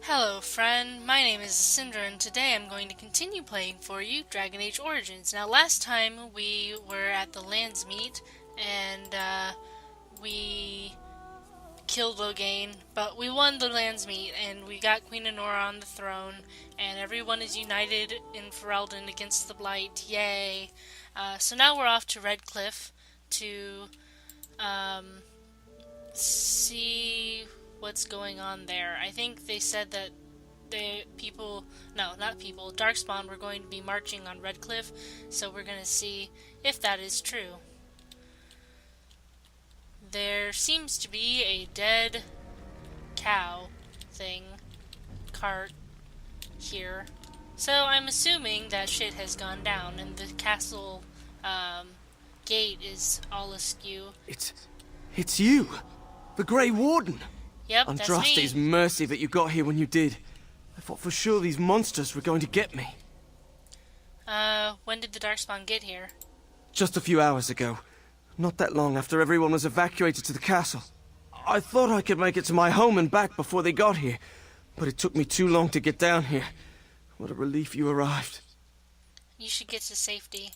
Hello friend, my name is Cinder and today I'm going to continue playing for you Dragon Age Origins. Now last time we were at the Landsmeet and we killed Loghain, but we won the Landsmeet and we got Queen Anora on the throne and everyone is united in Ferelden against the blight, yay! So now we're off to Redcliffe to see what's going on there. I think they said that Darkspawn were going to be marching on Redcliffe, so we're going to see if that is true. There seems to be a dead cow cart here, so I'm assuming that shit has gone down and the castle gate is all askew. It's you, the Grey Warden. Yep, that's me. Andraste's mercy that you got here when you did. I thought for sure these monsters were going to get me. When did the Darkspawn get here? Just a few hours ago. Not that long after everyone was evacuated to the castle. I thought I could make it to my home and back before they got here, but it took me too long to get down here. What a relief you arrived. You should get to safety.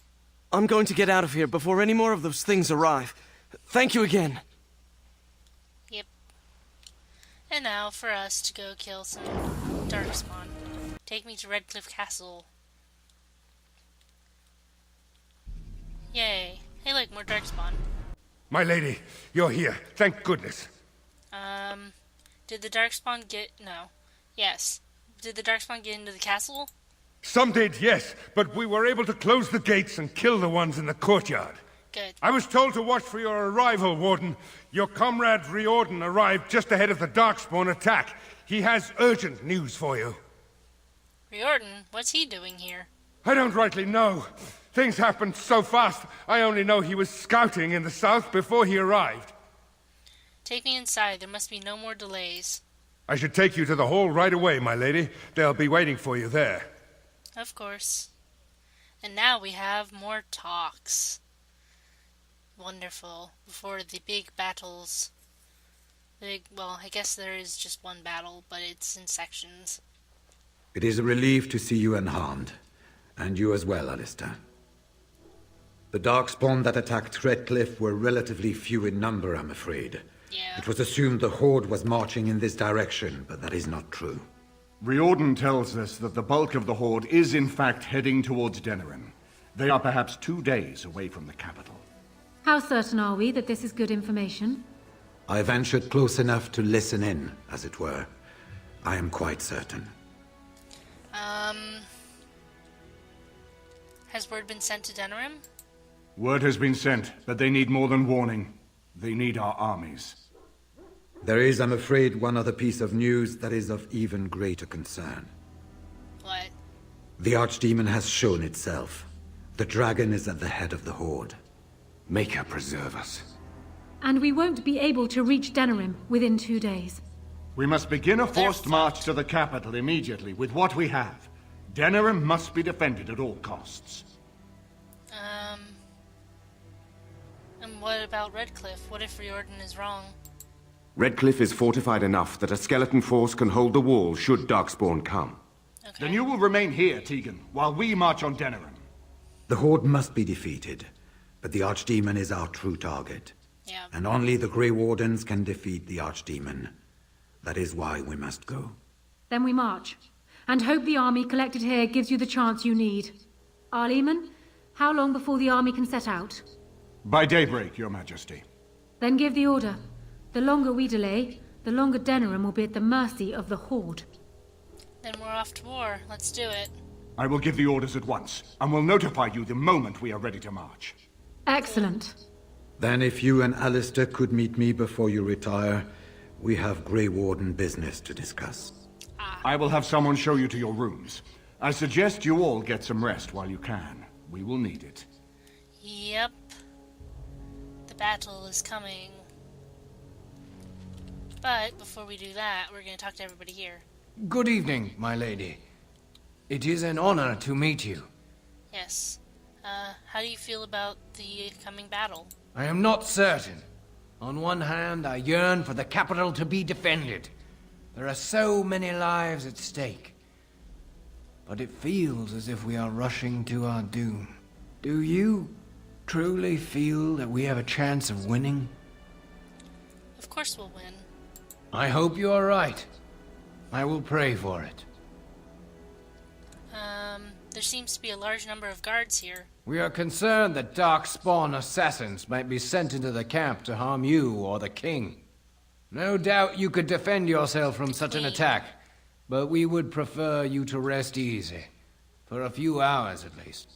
I'm going to get out of here before any more of those things arrive. Thank you again. Yep. And now for us to go kill some Darkspawn. Take me to Redcliffe Castle. Yay. Hey look, more Darkspawn. My lady, you're here. Thank goodness. Did the Darkspawn get... No. Yes. Did the Darkspawn get into the castle? Some did, yes, but we were able to close the gates and kill the ones in the courtyard. Good. I was told to watch for your arrival, Warden. Your comrade Riordan arrived just ahead of the Darkspawn attack. He has urgent news for you. Riordan? What's he doing here? I don't rightly know. Things happened so fast, I only know he was scouting in the south before he arrived. Take me inside. There must be no more delays. I should take you to the hall right away, my lady. They'll be waiting for you there. Of course. And now we have more talks. Wonderful. Before the big battles. Well, I guess there is just one battle, but it's in sections. It is a relief to see you unharmed. And you as well, Alistair. The Darkspawn that attacked Redcliffe were relatively few in number, I'm afraid. Yeah. It was assumed the Horde was marching in this direction, but that is not true. Riordan tells us that the bulk of the Horde is in fact heading towards Denerim. They are perhaps 2 days away from the capital. How certain are we that this is good information? I ventured close enough to listen in, as it were. I am quite certain. Has word been sent to Denerim? Word has been sent, but they need more than warning. They need our armies. There is, I'm afraid, one other piece of news that is of even greater concern. What? The Archdemon has shown itself. The dragon is at the head of the Horde. Maker preserve us. And we won't be able to reach Denerim within 2 days. We must begin a forced march to the capital immediately with what we have. Denerim must be defended at all costs. And what about Redcliffe? What if Riordan is wrong? Redcliffe is fortified enough that a skeleton force can hold the wall should Darkspawn come. Okay. Then you will remain here, Tegan, while we march on Denerim. The Horde must be defeated, but the Archdemon is our true target. Yeah. And only the Grey Wardens can defeat the Archdemon. That is why we must go. Then we march. And hope the army collected here gives you the chance you need. Arleman, how long before the army can set out? By daybreak, Your Majesty. Then give the order. The longer we delay, the longer Denerim will be at the mercy of the Horde. Then we're off to war. Let's do it. I will give the orders at once, and will notify you the moment we are ready to march. Excellent. Then if you and Alistair could meet me before you retire, we have Grey Warden business to discuss. I will have someone show you to your rooms. I suggest you all get some rest while you can. We will need it. Yep. The battle is coming. But before we do that, we're going to talk to everybody here. Good evening, my lady. It is an honor to meet you. Yes. How do you feel about the coming battle? I am not certain. On one hand, I yearn for the capital to be defended. There are so many lives at stake. But it feels as if we are rushing to our doom. Do you truly feel that we have a chance of winning? Of course we'll win. I hope you are right. I will pray for it. There seems to be a large number of guards here. We are concerned that darkspawn assassins might be sent into the camp to harm you or the king. No doubt you could defend yourself from such an attack, but we would prefer you to rest easy. For a few hours at least.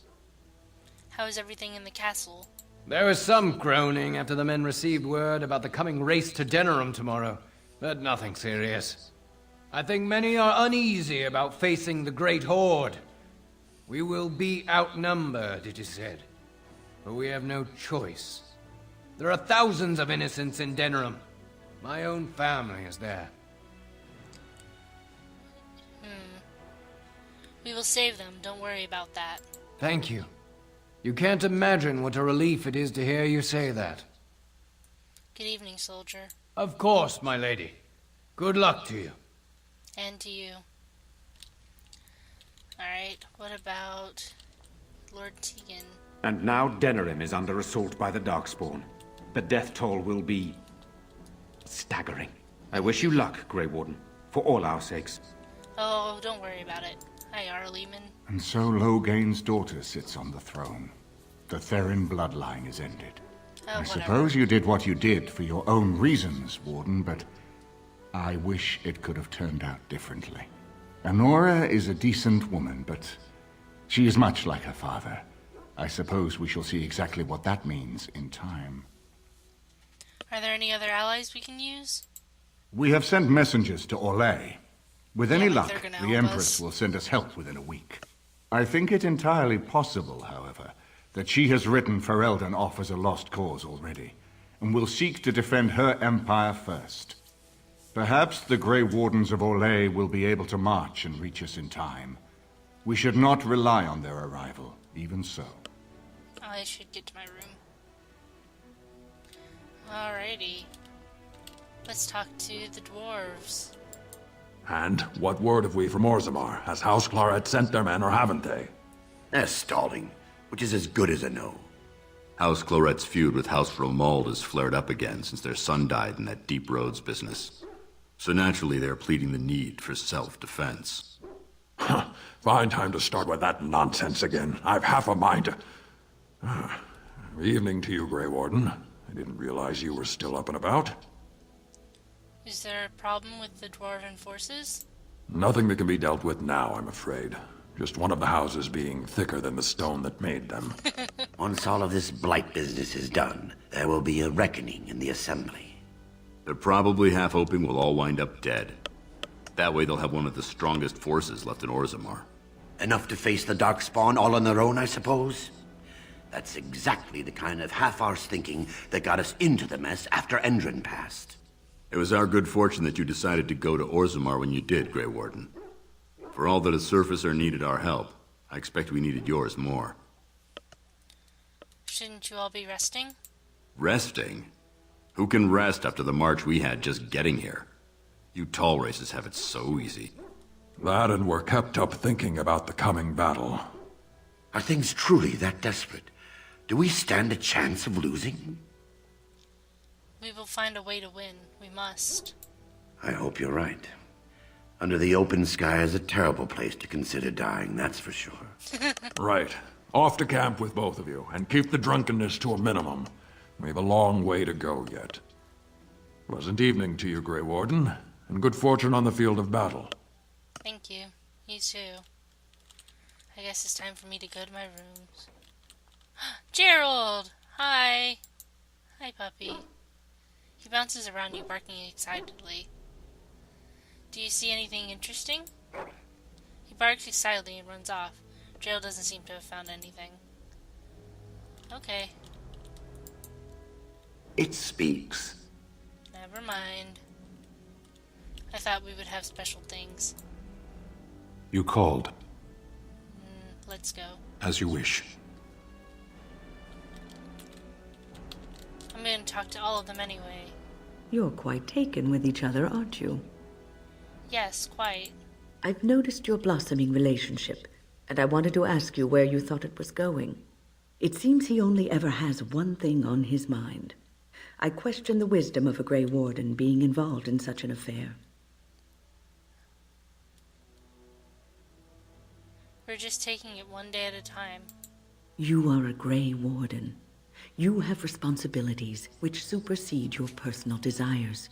How is everything in the castle? There was some groaning after the men received word about the coming race to Denerim tomorrow, but nothing serious. I think many are uneasy about facing the Great Horde. We will be outnumbered, it is said, but we have no choice. There are thousands of innocents in Denerim. My own family is there. We will save them, don't worry about that. Thank you. You can't imagine what a relief it is to hear you say that. Good evening, soldier. Of course, my lady. Good luck to you. And to you. Alright, what about Lord Tegan? And now Denerim is under assault by the Darkspawn. The death toll will be staggering. I wish you luck, Grey Warden, for all our sakes. Oh, don't worry about it. Hi, Arleman. And so Logain's daughter sits on the throne. The Therin bloodline is ended. Oh, I whatever. suppose you did what you did for your own reasons, Warden, but I wish it could have turned out differently. Honora is a decent woman, but she is much like her father. I suppose we shall see exactly what that means in time. Are there any other allies we can use? We have sent messengers to Orlais. With any Yeah, like luck, they're gonna the help Empress us. will send us help within a week. I think it entirely possible, however, that she has written Ferelden off as a lost cause already, and will seek to defend her empire first. Perhaps the Grey Wardens of Orlais will be able to march and reach us in time. We should not rely on their arrival, even so. I should get to my room. Alrighty. Let's talk to the dwarves. And what word have we from Orzammar? Has House Claret sent their men, or haven't they? They're stalling, which is as good as a no. House Claret's feud with House Romuald has flared up again since their son died in that Deep Roads business. So naturally they're pleading the need for self-defense. Huh. Fine time to start with that nonsense again. I've half a mind to... Evening to you, Grey Warden. I didn't realize you were still up and about. Is there a problem with the dwarven forces? Nothing that can be dealt with now, I'm afraid. Just one of the houses being thicker than the stone that made them. Once all of this blight business is done, there will be a reckoning in the Assembly. They're probably half hoping we'll all wind up dead. That way they'll have one of the strongest forces left in Orzammar. Enough to face the Darkspawn all on their own, I suppose? That's exactly the kind of half-arse thinking that got us into the mess after Endrin passed. It was our good fortune that you decided to go to Orzammar when you did, Grey Warden. For all that a surfacer needed our help, I expect we needed yours more. Shouldn't you all be resting? Resting? Who can rest after the march we had just getting here? You tall races have it so easy. That and we're kept up thinking about the coming battle. Are things truly that desperate? Do we stand a chance of losing? We will find a way to win. We must. I hope you're right. Under the open sky is a terrible place to consider dying, that's for sure. Right. Off to camp with both of you, and keep the drunkenness to a minimum. We have a long way to go yet. Pleasant evening to you, Grey Warden, and good fortune on the field of battle. Thank you. You too. I guess it's time for me to go to my rooms. Gerald! Hi! Hi, puppy. He bounces around you, barking excitedly. Do you see anything interesting? He barks excitedly and runs off. Gerald doesn't seem to have found anything. Okay. It speaks. Never mind. I thought we would have special things. You called. Let's go. As you wish. I'm going to talk to all of them anyway. You're quite taken with each other, aren't you? Yes, quite. I've noticed your blossoming relationship, and I wanted to ask you where you thought it was going. It seems he only ever has one thing on his mind. I question the wisdom of a Grey Warden being involved in such an affair. We're just taking it one day at a time. You are a Grey Warden. You have responsibilities which supersede your personal desires.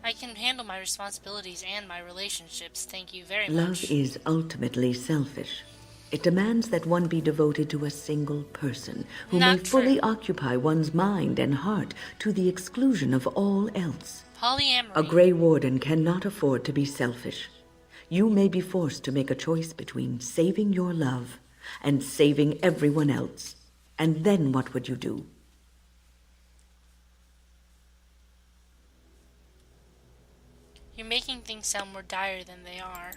I can handle my responsibilities and my relationships, thank you very Love much. is ultimately selfish. It demands that one be devoted to a single person who Not may fully true. occupy one's mind and heart to the exclusion of all else. Polyamory. A Grey Warden cannot afford to be selfish. You may be forced to make a choice between saving your love and saving everyone else. And then what would you do? You're making things sound more dire than they are.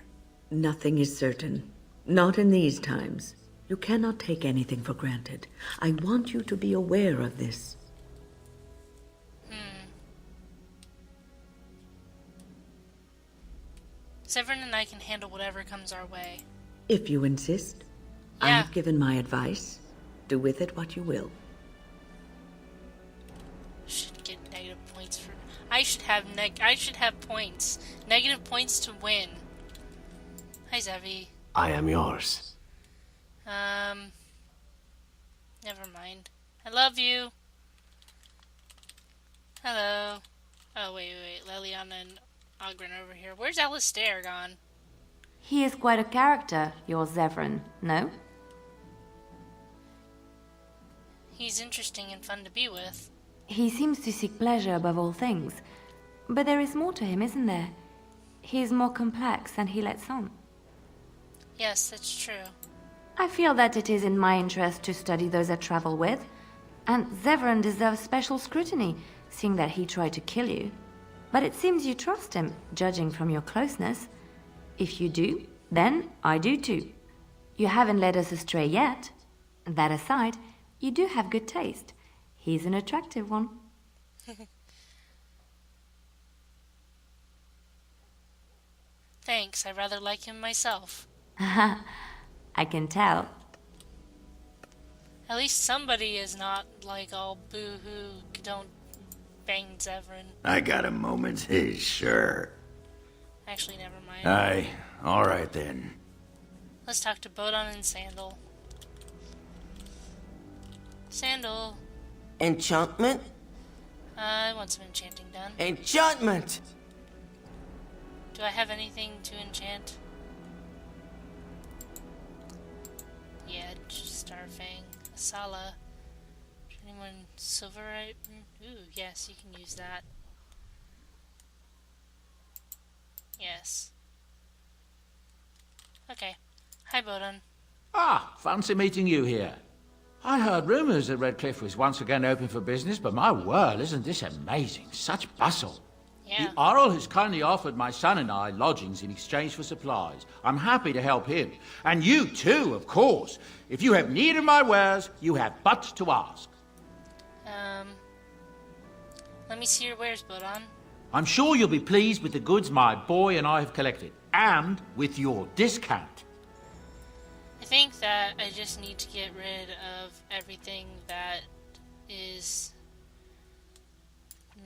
Nothing is certain. Not in these times. You cannot take anything for granted. I want you to be aware of this. Severin and I can handle whatever comes our way. If you insist. I Yeah. have given my advice. Do with it what you will. Should get negative points for. I should have points. Negative points to win. Hi, Zevi. I am yours. Never mind. I love you. Hello. Oh, wait. Leliana and Ogren over here. Where's Alistair gone? He is quite a character, your Zevran, no? He's interesting and fun to be with. He seems to seek pleasure above all things. But there is more to him, isn't there? He is more complex than he lets on. Yes, that's true. I feel that it is in my interest to study those I travel with. And Zevran deserves special scrutiny, seeing that he tried to kill you. But it seems you trust him, judging from your closeness. If you do, then I do too. You haven't led us astray yet. That aside, you do have good taste. He's an attractive one. Thanks, I rather like him myself. I can tell. At least somebody is not like all boo-hoo, don't bang Zevran. I got a moment. Hey, sure. Actually, never mind. Aye, all right then. Let's talk to Bodon and Sandal. Sandal. Enchantment? I want some enchanting done. Enchantment! Do I have anything to enchant? Yeah, Starfang. Asala. Anyone silverite? Ooh, yes, you can use that. Yes. Okay. Hi, Bodon. Ah, fancy meeting you here. I heard rumours that Redcliffe was once again open for business, but my word, isn't this amazing? Such bustle. Yeah. The Earl has kindly offered my son and I lodgings in exchange for supplies. I'm happy to help him. And you too, of course. If you have need of my wares, you have but to ask. Let me see your wares, Bodon. I'm sure you'll be pleased with the goods my boy and I have collected, and with your discount. I think that I just need to get rid of everything that is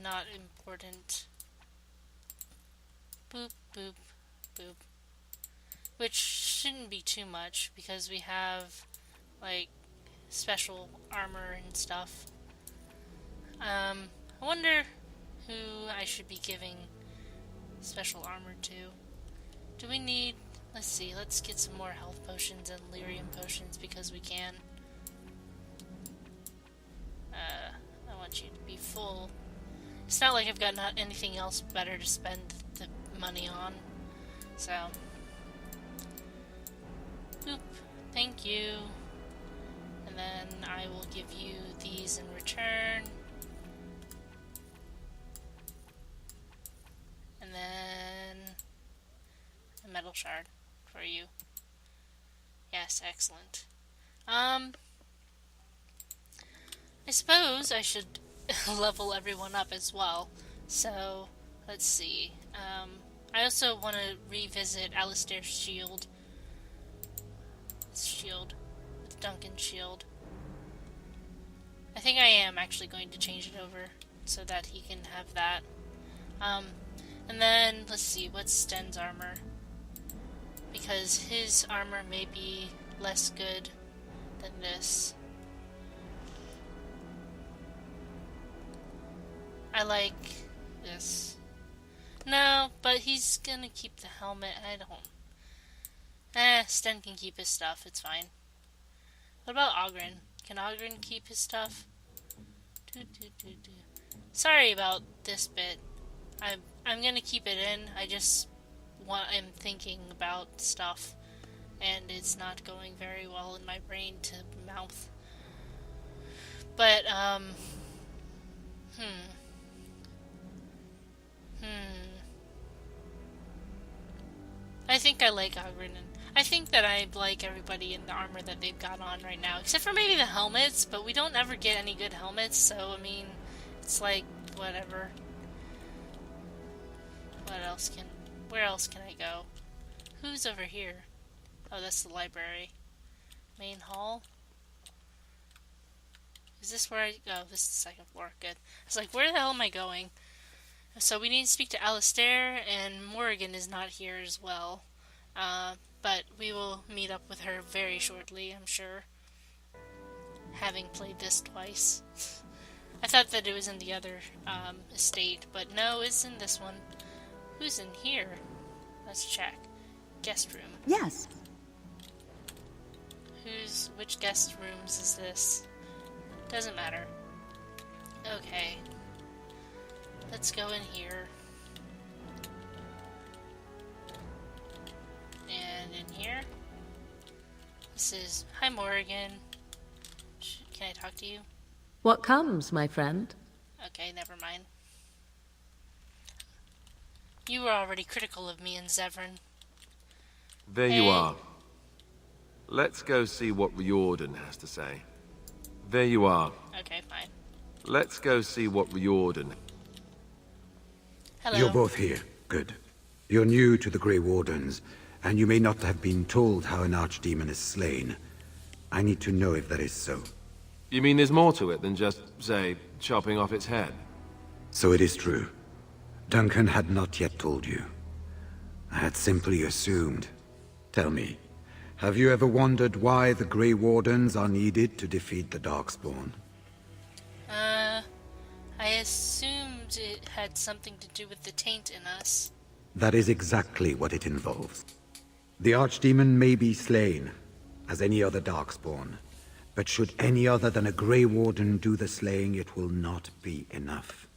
not important. Boop, boop, boop. Which shouldn't be too much, because we have, like, special armor and stuff. I wonder who I should be giving special armor to. Do we need... Let's see, let's get some more health potions and lyrium potions because we can. I want you to be full. It's not like I've got not anything else better to spend the money on. So. Boop. Thank you. And then I will give you these in return. And then a metal shard for you. Yes, excellent. I suppose I should level everyone up as well. So, let's see. I also want to revisit Alistair's shield. This shield. With Duncan's shield. I think I am actually going to change it over so that he can have that. And then, let's see, what's Sten's armor? Because his armor may be less good than this. I like this. No, but he's gonna keep the helmet. I don't. Sten can keep his stuff. It's fine. What about Ogren? Can Ogren keep his stuff? Sorry about this bit. I'm gonna keep it in. I'm thinking about stuff, and it's not going very well in my brain to mouth. But I think I like Ogren, and I think that I like everybody in the armor that they've got on right now, except for maybe the helmets, but we don't ever get any good helmets, so I mean, it's like, whatever. Where else can I go? Who's over here? Oh, that's the library. Main hall? Is this where I go? This is the second floor. Good. I was like, where the hell am I going? So we need to speak to Alistair, and Morrigan is not here as well. But we will meet up with her very shortly, I'm sure. Having played this twice. I thought that it was in the other estate, but no, it's in this one. Who's in here? Let's check. Guest room. Yes. Which guest rooms is this? Doesn't matter. Okay. Let's go in here. And in here. This is... Hi, Morrigan. Can I talk to you? What comes, my friend? Okay, never mind. You were already critical of me and Zevran. There you are. Let's go see what Riordan has to say. There you are. Okay, fine. Let's go see what Riordan... Hello. You're both here. Good. You're new to the Grey Wardens, and you may not have been told how an archdemon is slain. I need to know if that is so. You mean there's more to it than just, say, chopping off its head? So it is true. Duncan had not yet told you. I had simply assumed. Tell me, have you ever wondered why the Grey Wardens are needed to defeat the Darkspawn? I assumed it had something to do with the taint in us. That is exactly what it involves. The Archdemon may be slain, as any other Darkspawn, but should any other than a Grey Warden do the slaying, it will not be enough.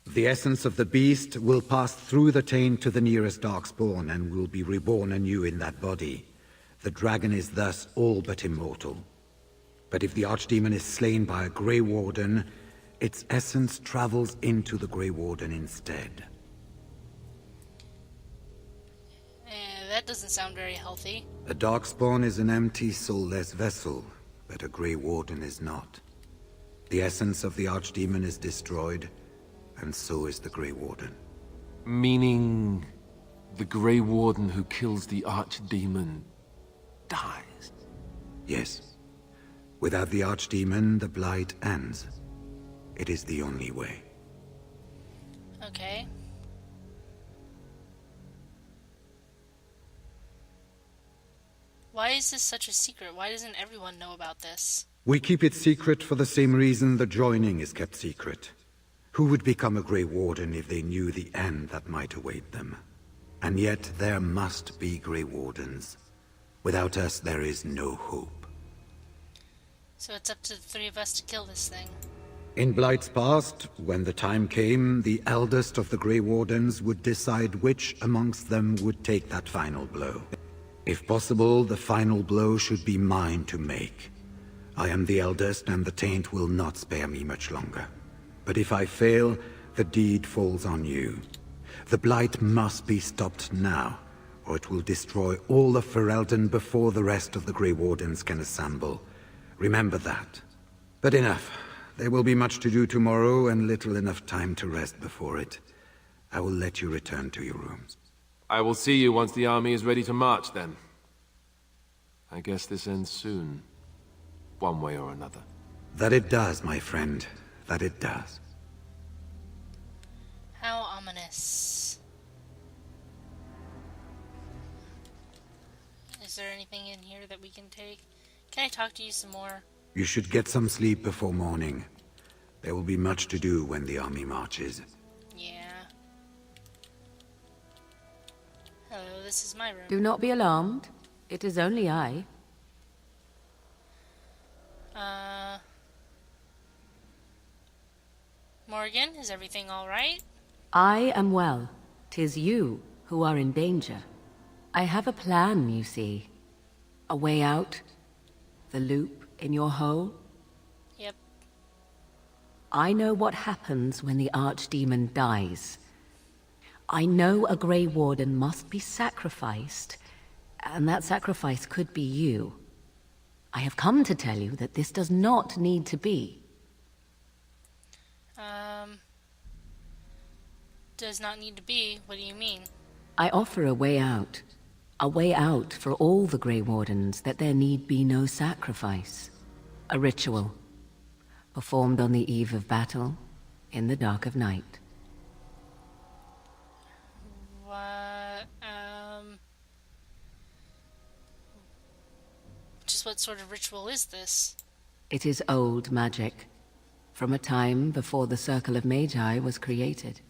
The essence of the beast will pass through the taint to the nearest Darkspawn and will be reborn anew in that body. The dragon is thus all but immortal. But if the Archdemon is slain by a Grey Warden, its essence travels into the Grey Warden instead. That doesn't sound very healthy. A Darkspawn is an empty, soulless vessel, but a Grey Warden is not. The essence of the Archdemon is destroyed, and so is the Grey Warden. Meaning... the Grey Warden who kills the Archdemon... dies? Yes. Without the Archdemon, the blight ends. It is the only way. Okay. Why is this such a secret? Why doesn't everyone know about this? We keep it secret for the same reason the joining is kept secret. Who would become a Grey Warden if they knew the end that might await them? And yet there must be Grey Wardens. Without us, there is no hope. So it's up to the three of us to kill this thing. In Blight's past, when the time came, the eldest of the Grey Wardens would decide which amongst them would take that final blow. If possible, the final blow should be mine to make. I am the eldest, and the taint will not spare me much longer. But if I fail, the deed falls on you. The blight must be stopped now, or it will destroy all of Ferelden before the rest of the Grey Wardens can assemble. Remember that. But enough. There will be much to do tomorrow, and little enough time to rest before it. I will let you return to your rooms. I will see you once the army is ready to march, then. I guess this ends soon. One way or another. That it does, my friend. That it does. How ominous. Is there anything in here that we can take? Can I talk to you some more? You should get some sleep before morning. There will be much to do when the army marches. Yeah. Hello, this is my room. Do not be alarmed. It is only I. Morgan, is everything alright? I am well. 'Tis you who are in danger. I have a plan, you see. A way out. The loop in your hole. Yep. I know what happens when the Archdemon dies. I know a Grey Warden must be sacrificed, and that sacrifice could be you. I have come to tell you that this does not need to be. Does not need to be? What do you mean? I offer a way out. A way out for all the Grey Wardens, that there need be no sacrifice. A ritual, performed on the eve of battle, in the dark of night. What, just what sort of ritual is this? It is old magic, from a time before the Circle of Magi was created.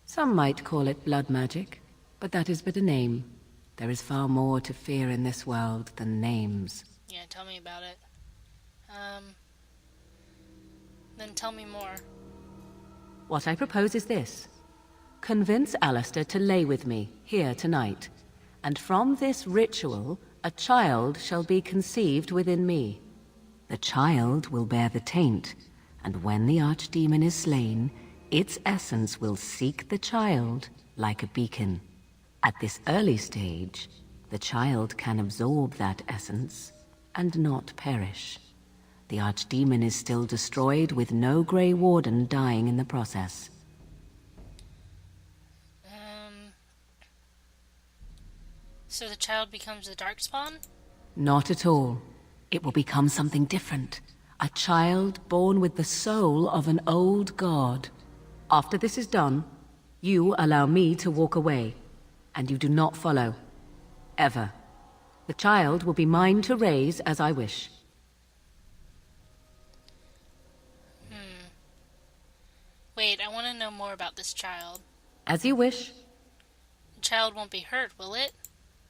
Some might call it blood magic, but that is but a name. There is far more to fear in this world than names. Yeah, tell me about it. Then tell me more. What I propose is this. Convince Alistair to lay with me, here tonight. And from this ritual, a child shall be conceived within me. The child will bear the taint, and when the Archdemon is slain, its essence will seek the child like a beacon. At this early stage, the child can absorb that essence and not perish. The Archdemon is still destroyed with no Grey Warden dying in the process. So the child becomes the Darkspawn? Not at all. It will become something different. A child born with the soul of an old god. After this is done, you allow me to walk away, and you do not follow. Ever. The child will be mine to raise as I wish. Wait, I want to know more about this child. As you wish. The child won't be hurt, will it?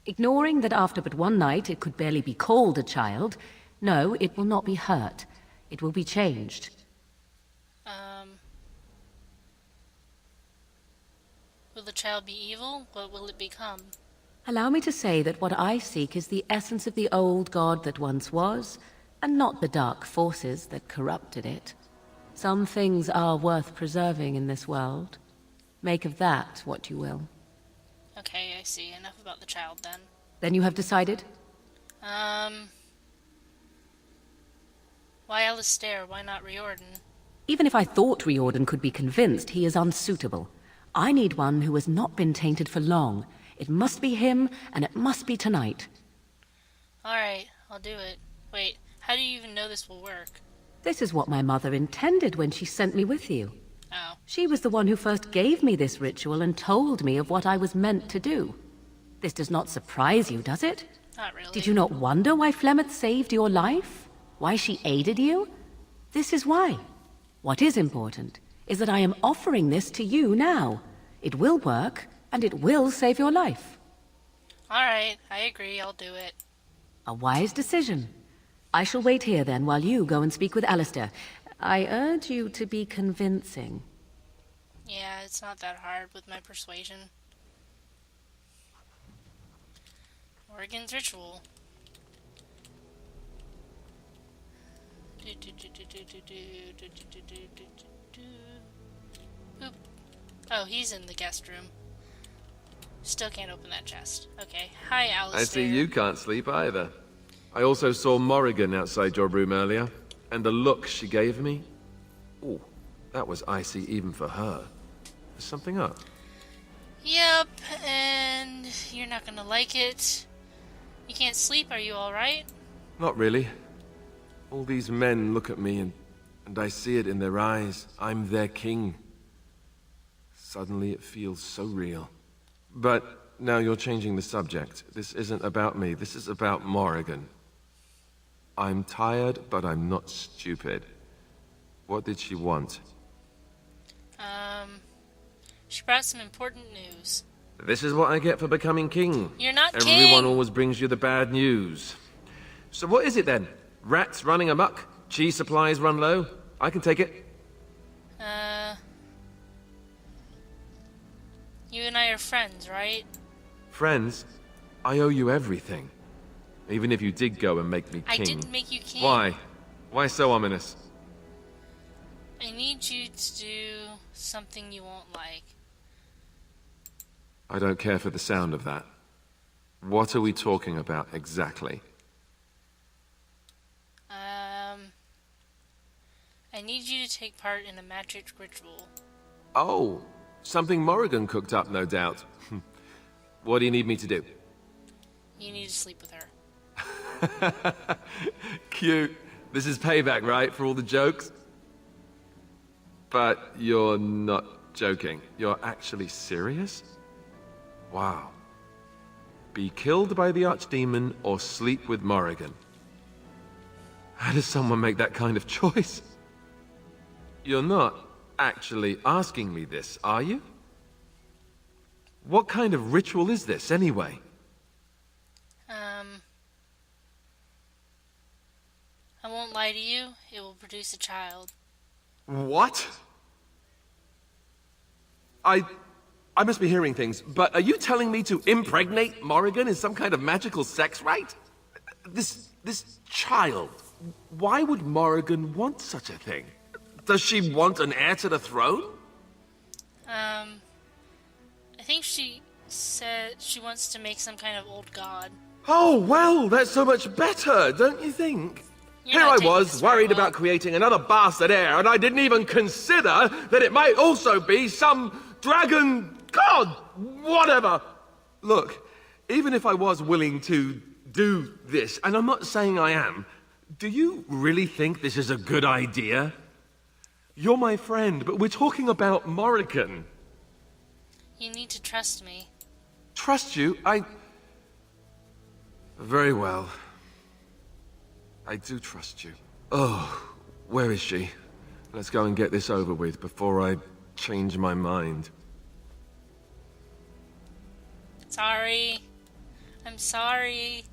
Ignoring that after but one night it could barely be called a child, no, it will not be hurt. It will be changed. Will the child be evil? What will it become? Allow me to say that what I seek is the essence of the old god that once was, and not the dark forces that corrupted it. Some things are worth preserving in this world. Make of that what you will. Okay, I see. Enough about the child, then. Then you have decided? Why Alistair? Why not Riordan? Even if I thought Riordan could be convinced, he is unsuitable. I need one who has not been tainted for long. It must be him, and it must be tonight. Alright, I'll do it. Wait, how do you even know this will work? This is what my mother intended when she sent me with you. Oh. She was the one who first gave me this ritual and told me of what I was meant to do. This does not surprise you, does it? Not really. Did you not wonder why Flemeth saved your life? Why she aided you? This is why. What is important is that I am offering this to you now. It will work, and it will save your life. Alright, I agree, I'll do it. A wise decision. I shall wait here then while you go and speak with Alistair. I urge you to be convincing. Yeah, it's not that hard with my persuasion. Morgan's ritual. Boop. Oh, he's in the guest room. Still can't open that chest. Okay. Hi, Alistair. I see you can't sleep either. I also saw Morrigan outside your room earlier, and the look she gave me. Ooh, that was icy even for her. Is something up? Yep, and you're not gonna like it. You can't sleep, are you alright? Not really. All these men look at me and I see it in their eyes. I'm their king. Suddenly it feels so real. But now you're changing the subject. This isn't about me. This is about Morrigan. I'm tired, but I'm not stupid. What did she want? She brought some important news. This is what I get for becoming king. You're not king! Everyone always brings you the bad news. So what is it then? Rats running amok? Cheese supplies run low? I can take it. You and I are friends, right? Friends? I owe you everything. Even if you did go and make me king. I didn't make you king. Why? Why so ominous? I need you to do something you won't like. I don't care for the sound of that. What are we talking about exactly? I need you to take part in a magic ritual. Oh, something Morrigan cooked up, no doubt. What do you need me to do? You need to sleep with her. Cute. This is payback, right, for all the jokes? But you're not joking. You're actually serious? Wow. Be killed by the Archdemon or sleep with Morrigan. How does someone make that kind of choice? You're not actually asking me this, are you? What kind of ritual is this, anyway? I won't lie to you. It will produce a child. What? I must be hearing things, but are you telling me to impregnate Morrigan in some kind of magical sex rite? This child, why would Morrigan want such a thing? Does she want an heir to the throne? I think she said she wants to make some kind of old god. Oh, well, that's so much better, don't you think? You're Here not I taking was, this very worried well. about creating another bastard heir, and I didn't even consider that it might also be some dragon god, whatever. Look, even if I was willing to do this, and I'm not saying I am, do you really think this is a good idea? You're my friend, but we're talking about Morrigan. You need to trust me. Trust you? Very well. I do trust you. Oh, where is she? Let's go and get this over with before I change my mind. Sorry. I'm sorry.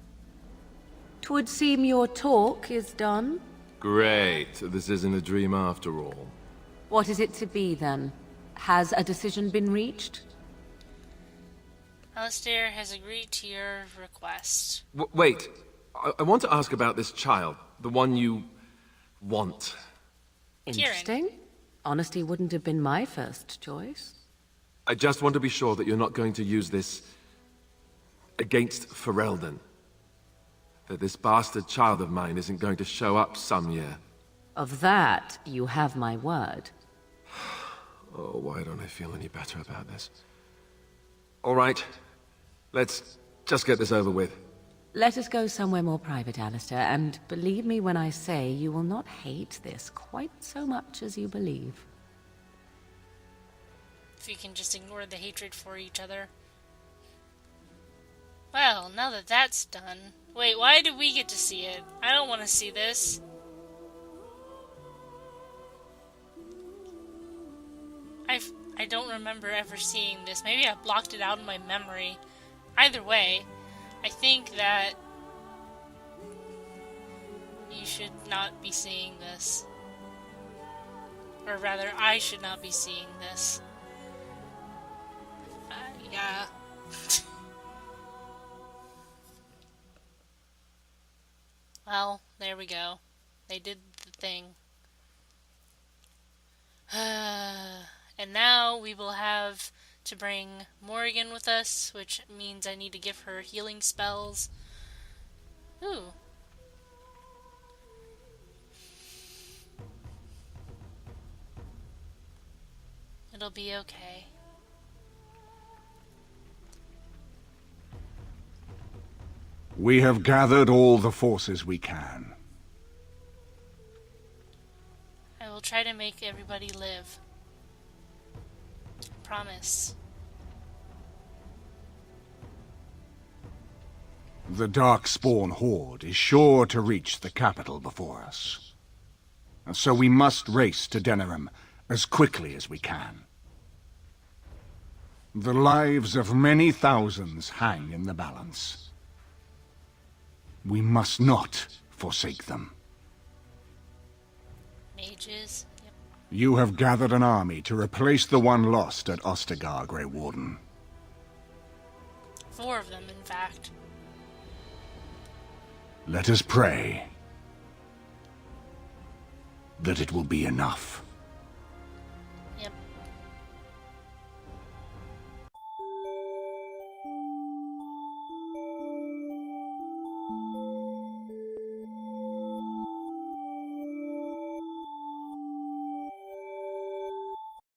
'Twould seem your talk is done. Great. This isn't a dream after all. What is it to be, then? Has a decision been reached? Alistair has agreed to your request. Wait. I want to ask about this child. The one you want. Interesting. Honesty wouldn't have been my first choice. I just want to be sure that you're not going to use this against Ferelden. That this bastard child of mine isn't going to show up some year. Of that, you have my word. Oh, why don't I feel any better about this? All right. Let's just get this over with. Let us go somewhere more private, Alistair, and believe me when I say you will not hate this quite so much as you believe. If you can just ignore the hatred for each other. Well, now that that's done... Wait, why did we get to see it? I don't want to see this. I don't remember ever seeing this. Maybe I blocked it out in my memory. Either way, I think that you should not be seeing this. Or rather, I should not be seeing this. Yeah. Well, there we go. They did the thing. And now we will have to bring Morrigan with us, which means I need to give her healing spells. Ooh. It'll be okay. We have gathered all the forces we can. I will try to make everybody live. Promise. The Darkspawn horde is sure to reach the capital before us. So we must race to Denerim as quickly as we can. The lives of many thousands hang in the balance. We must not forsake them. Mages. Yep. You have gathered an army to replace the one lost at Ostagar, Grey Warden. 4 of them, in fact. Let us pray that it will be enough.